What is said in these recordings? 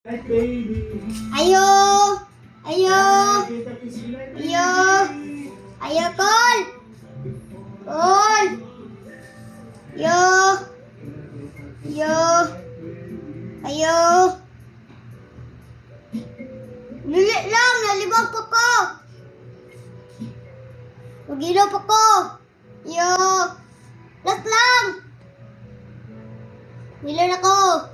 Ayo! Ayo! Ayo! Ayo, Col! Col! Ayo! Ayo! Ayo! Lilit lang! Nalibang pa ko! Magilo pa ko! Ayo! Last lang! Milan ako!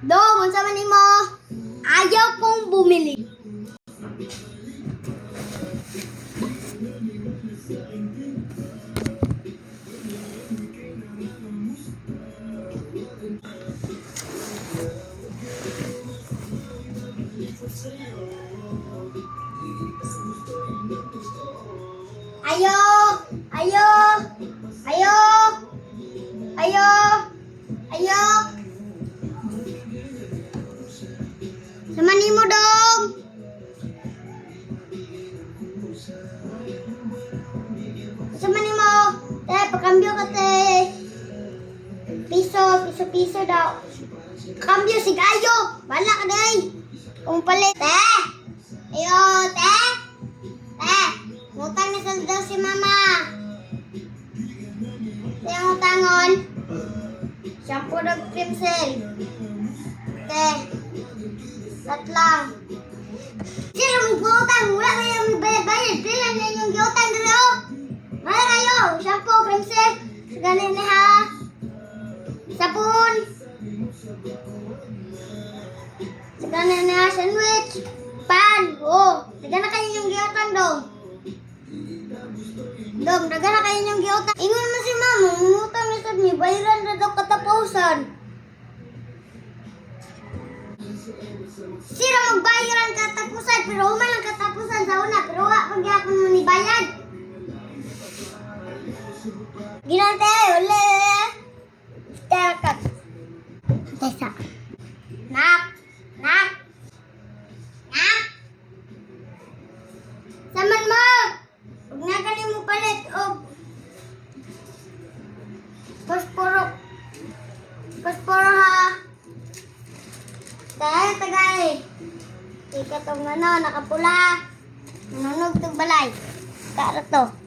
Dong, ang sama ni mo. Ayaw kong bumili. Ayo! Ayo! Ayo! Ayo! Ayo! Sama ni mo dong. Sama ni mo. Pakambyo ka te. Piso daw. Kambyo si Gayo. Bala ka day. Kung palit. Te. Ayo, te. Te. Ngutang na sa daw si mama. Te, ngutangon. Shampoo daw cream sel. Te. Lat lang. Sino mag-utang? Wala kayo may bayad. Pila na yung giutang dito. Wala kayo. Shampoo, princess. Ganin na ha. Sabon. Ganin na ha. Sandwich. Pan. Oh. Daga na kayo yung giutang dong. Dong, daga na kayo yung giutang. Ingon mo si mama. Mungutang na sa mi. Bayaran na daw katapusan. Sino magbayaran katapusan pero human lang katapusan sa una pero wala pag yapon mo ni bayad. Ginante ule. Terkat. Tesa. Nak. Nak. Nak. Saman mo. Ug nga kani mo palit og Posporo ha. Tagay. Ika tong nakapula. Nanunog tong balay. Kara to.